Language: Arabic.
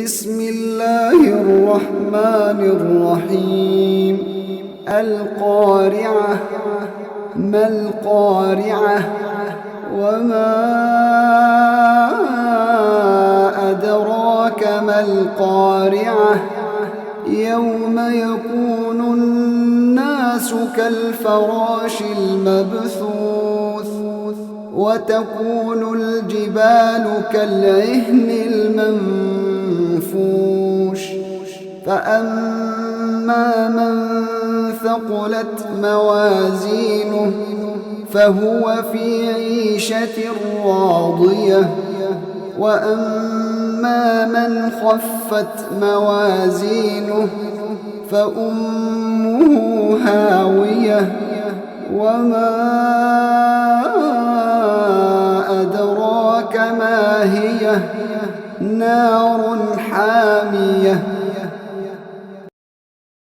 بسم الله الرحمن الرحيم. القارعة. ما القارعة؟ وما أدراك ما القارعة؟ يوم يكون الناس كالفراش المبثوث وتكون الجبال كالعهن المنفوش. فأما من ثقلت موازينه فهو في عيشة راضية، وأما من خفت موازينه فأمه هاوية، وما أدراك ما هي؟ نار حامية.